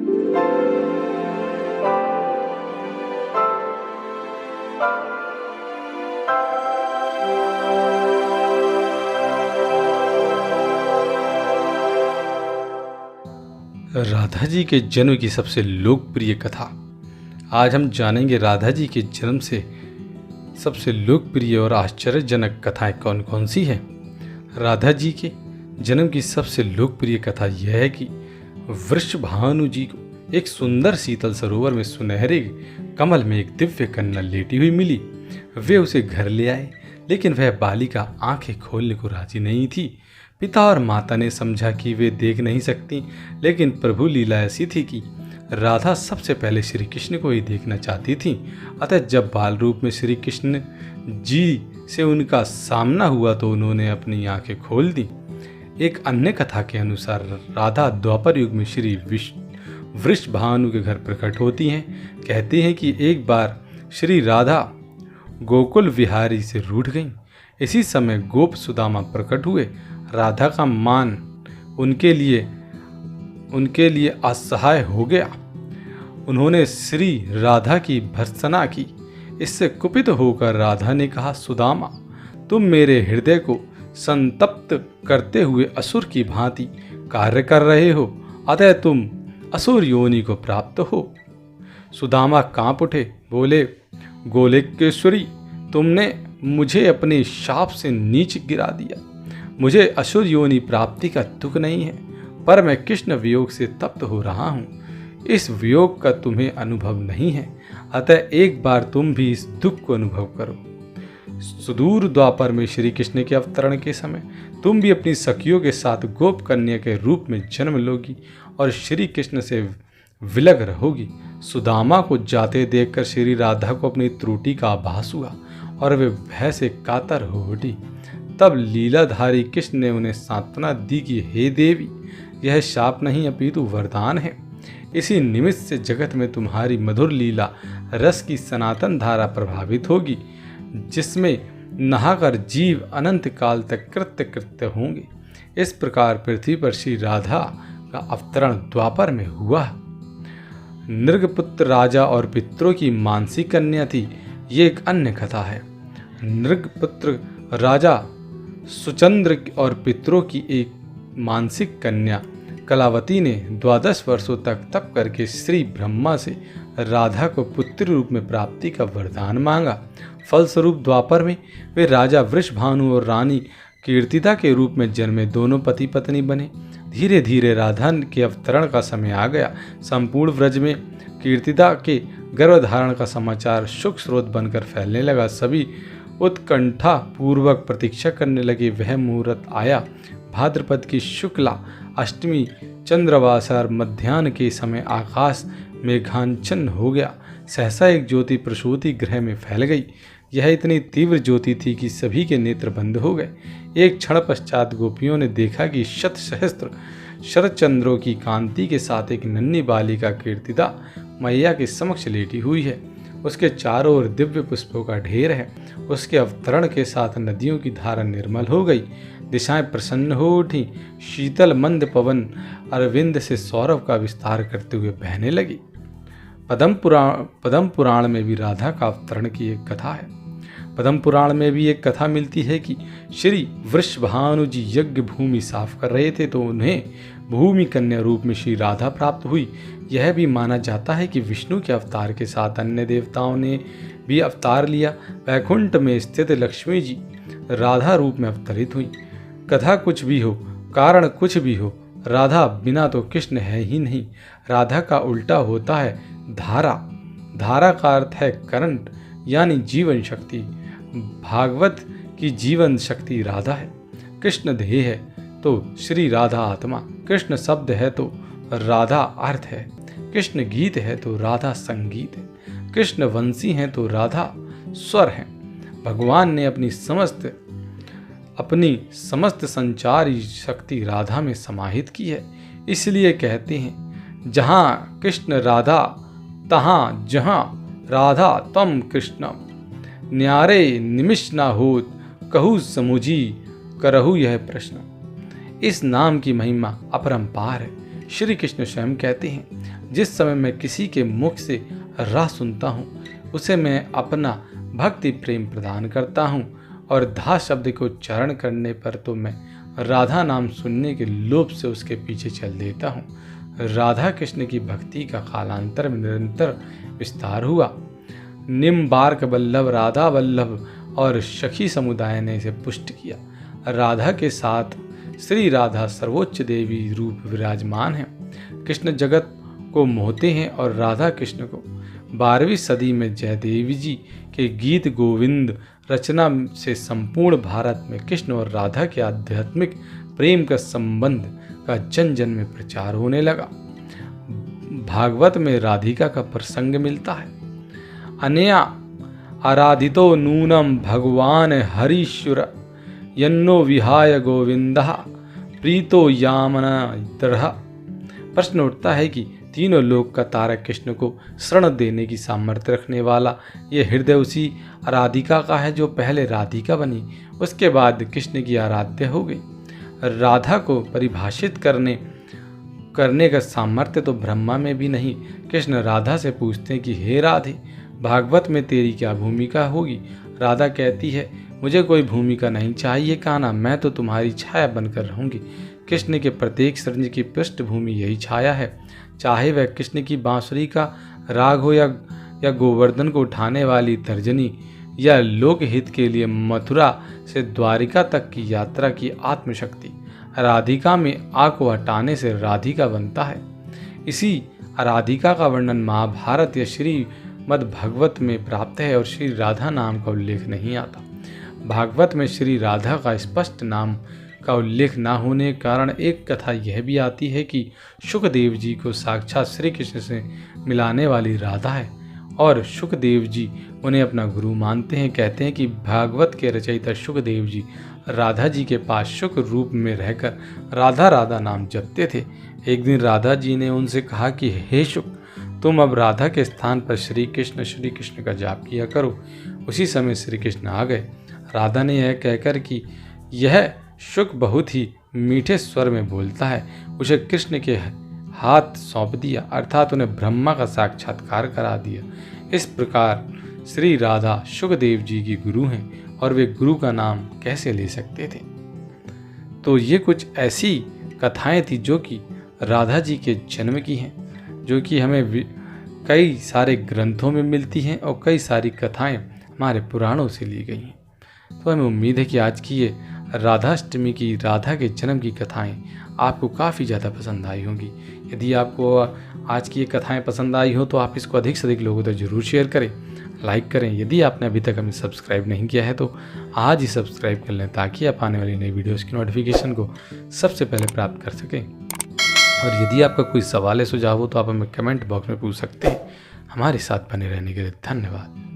राधा जी के जन्म की सबसे लोकप्रिय कथा। आज हम जानेंगे राधा जी के जन्म से सबसे लोकप्रिय और आश्चर्यजनक कथाएं कौन कौन सी हैं। राधा जी के जन्म की सबसे लोकप्रिय कथा यह है कि वृषभानु जी को एक सुंदर शीतल सरोवर में सुनहरे कमल में एक दिव्य कन्या लेटी हुई मिली। वे उसे घर ले आए, लेकिन वह बालिका आंखें खोलने को राजी नहीं थी। पिता और माता ने समझा कि वे देख नहीं सकती, लेकिन प्रभु लीला ऐसी थी कि राधा सबसे पहले श्री कृष्ण को ही देखना चाहती थी। अतः जब बाल रूप में श्री कृष्ण जी से उनका सामना हुआ तो उन्होंने अपनी आंखें खोल दी। एक अन्य कथा के अनुसार राधा द्वापर युग में श्री वृषभानु के घर प्रकट होती हैं। कहते हैं कि एक बार श्री राधा गोकुल विहारी से रूठ गईं। इसी समय गोप सुदामा प्रकट हुए। राधा का मान उनके लिए असहाय हो गया। उन्होंने श्री राधा की भर्त्सना की। इससे कुपित होकर राधा ने कहा, सुदामा, तुम मेरे हृदय को संतप्त करते हुए असुर की भांति कार्य कर रहे हो, अतः तुम असुर योनि को प्राप्त हो। सुदामा कांप उठे, बोले, गोलोकेश्वरी, तुमने मुझे अपने शाप से नीच गिरा दिया। मुझे असुर योनि प्राप्ति का दुख नहीं है, पर मैं कृष्ण वियोग से तप्त हो रहा हूँ। इस वियोग का तुम्हें अनुभव नहीं है, अतः एक बार तुम भी इस दुख को अनुभव करो। सुदूर द्वापर में श्री कृष्ण के अवतरण के समय तुम भी अपनी सखियों के साथ गोप कन्या के रूप में जन्म लोगी और श्री कृष्ण से विलग रहोगी। सुदामा को जाते देखकर श्री राधा को अपनी त्रुटि का आभास हुआ और वे भय से कातर हो उठी। तब लीलाधारी कृष्ण ने उन्हें सांत्वना दी कि हे देवी, यह शाप नहीं अपितु वरदान है। इसी निमित्त से जगत में तुम्हारी मधुर लीला रस की सनातन धारा प्रभावित होगी, जिसमें नहाकर जीव अनंत काल तक कृत्य होंगे। इस प्रकार पृथ्वी पर श्री राधा का अवतरण द्वापर में हुआ। नृगपुत्र राजा और पितरों की मानसिक कन्या थी, ये एक अन्य कथा है। नृगपुत्र राजा सुचंद्र और पितरों की एक मानसिक कन्या कलावती ने 12 वर्षों तक तप करके श्री ब्रह्मा से राधा को पुत्र रूप में प्राप्ति का वरदान मांगा। फलस्वरूप द्वापर में वे राजा वृषभानु और रानी कीर्तिदा के रूप में जन्मे। दोनों पति पत्नी बने। धीरे धीरे राधा के अवतरण का समय आ गया। संपूर्ण व्रज में कीर्तिदा के गर्भधारण का समाचार सुख स्रोत बनकर फैलने लगा। सभी उत्कंठा पूर्वक प्रतीक्षा करने लगे। वह मुहूर्त आया। भाद्रपद की शुक्ला अष्टमी चंद्रवासर मध्याह्न के समय आकाश मेघांचन हो गया। सहसा एक ज्योति प्रसूति गृह में फैल गई। यह इतनी तीव्र ज्योति थी कि सभी के नेत्र बंद हो गए। एक क्षण पश्चात गोपियों ने देखा कि शत सहस्त्र शरद चंद्रों की कांति के साथ एक नन्ही बालिका कीर्तिदा मैया के समक्ष लेटी हुई है। उसके चारों ओर दिव्य पुष्पों का ढेर है। उसके अवतरण के साथ नदियों की धारा निर्मल हो गई। दिशाएं प्रसन्न हो उठी। शीतल मंद पवन अरविंद से सौरभ का विस्तार करते हुए बहने लगी। पद्म पुराण में भी राधा का अवतरण की एक कथा है। पद्म पुराण में भी एक कथा मिलती है कि श्री वृषभानु जी यज्ञ भूमि साफ कर रहे थे तो उन्हें भूमि कन्या रूप में श्री राधा प्राप्त हुई। यह भी माना जाता है कि विष्णु के अवतार के साथ अन्य देवताओं ने भी अवतार लिया। वैकुंठ में स्थित लक्ष्मी जी राधा रूप में अवतरित हुई। कथा कुछ भी हो, कारण कुछ भी हो, राधा बिना तो कृष्ण है ही नहीं। राधा का उल्टा होता है धारा। धारा का अर्थ है करंट, यानी जीवन शक्ति। भागवत की जीवन शक्ति राधा है। कृष्ण देह है तो श्री राधा आत्मा। कृष्ण शब्द है तो राधा अर्थ है। कृष्ण गीत है तो राधा संगीत है। कृष्ण वंशी हैं तो राधा स्वर है। भगवान ने अपनी समस्त संचारी शक्ति राधा में समाहित की है। इसलिए कहते हैं, जहाँ कृष्ण राधा तहाँ जहाँ राधा तम कृष्ण, न्यारे निमिष ना होत कहू समुझी करहु यह प्रश्न। इस नाम की महिमा अपरंपार है। श्री कृष्ण स्वयं कहते हैं, जिस समय मैं किसी के मुख से राह सुनता हूँ उसे मैं अपना भक्ति प्रेम प्रदान करता हूँ, और धा शब्द को उच्चारण करने पर तो मैं राधा नाम सुनने के लोभ से उसके पीछे चल देता हूँ। राधा कृष्ण की भक्ति का कालांतर में निरंतर विस्तार हुआ। निम्बार्क वल्लभ, राधा वल्लभ और सखी समुदाय ने इसे पुष्ट किया। राधा के साथ श्री राधा सर्वोच्च देवी रूप विराजमान है। कृष्ण जगत को मोहते हैं और राधा कृष्ण को 12वीं सदी में जयदेव जी के गीत गोविंद रचना से संपूर्ण भारत में कृष्ण और राधा के आध्यात्मिक प्रेम का संबंध का जन जन में प्रचार होने लगा। भागवत में राधिका का प्रसंग मिलता है। अनया आराधितो नूनम भगवान हरीश्वर यन्नो विहाय गोविंदः प्रीतो यामना तरह। प्रश्न उठता है कि तीनों लोक का तारक कृष्ण को शरण देने की सामर्थ्य रखने वाला यह हृदय उसी राधिका का है जो पहले राधिका बनी, उसके बाद कृष्ण की आराध्य हो गई। राधा को परिभाषित करने का सामर्थ्य तो ब्रह्मा में भी नहीं। कृष्ण राधा से पूछते हैं कि हे राधे, भागवत में तेरी क्या भूमिका होगी? राधा कहती है, मुझे कोई भूमिका नहीं चाहिए कान्हा, मैं तो तुम्हारी छाया बनकर रहूंगी। कृष्ण के प्रत्येक सृज की पृष्ठभूमि यही छाया है, चाहे वह कृष्ण की बांसुरी का राग हो या गोवर्धन को उठाने वाली तर्जनी, या लोकहित के लिए मथुरा से द्वारिका तक की यात्रा की आत्मशक्ति। राधिका में आ को हटाने से राधिका बनता है। इसी राधिका का वर्णन महाभारत या श्रीमद् भागवत में प्राप्त है और श्री राधा नाम का उल्लेख नहीं आता। भागवत में श्री राधा का स्पष्ट नाम का उल्लेख न होने के कारण एक कथा यह भी आती है कि शुकदेव जी को साक्षात श्री कृष्ण से मिलाने वाली राधा है और शुकदेव जी उन्हें अपना गुरु मानते हैं। कहते हैं कि भागवत के रचयिता शुकदेव जी राधा जी के पास शुक रूप में रहकर राधा राधा नाम जपते थे। एक दिन राधा जी ने उनसे कहा कि हे शुक, तुम अब राधा के स्थान पर श्री कृष्ण का जाप किया करो। उसी समय श्री कृष्ण आ गए। राधा ने यह कहकर कि यह शुक बहुत ही मीठे स्वर में बोलता है, उसे कृष्ण के हाथ सौंप दिया, अर्थात उन्हें ब्रह्मा का साक्षात्कार करा दिया। इस प्रकार श्री राधा शुकदेव जी की गुरु हैं और वे गुरु का नाम कैसे ले सकते थे। तो ये कुछ ऐसी कथाएं थी जो कि राधा जी के जन्म की हैं, जो कि हमें कई सारे ग्रंथों में मिलती हैं और कई सारी कथाएं हमारे पुराणों से ली गई हैं। तो हमें उम्मीद है कि आज की ये राधाष्टमी की राधा के जन्म की कथाएं आपको काफ़ी ज़्यादा पसंद आई होंगी। यदि आपको आज की ये कथाएं पसंद आई हो तो आप इसको अधिक से अधिक लोगों तक जरूर शेयर करें, लाइक करें। यदि आपने अभी तक हमें सब्सक्राइब नहीं किया है तो आज ही सब्सक्राइब कर लें, ताकि आप आने वाली नई वीडियोज़ की नोटिफिकेशन को सबसे पहले प्राप्त कर सकें। और यदि आपका कोई सवाल है, सुझाव हो तो आप हमें कमेंट बॉक्स में पूछ सकते हैं। हमारे साथ बने रहने के लिए धन्यवाद।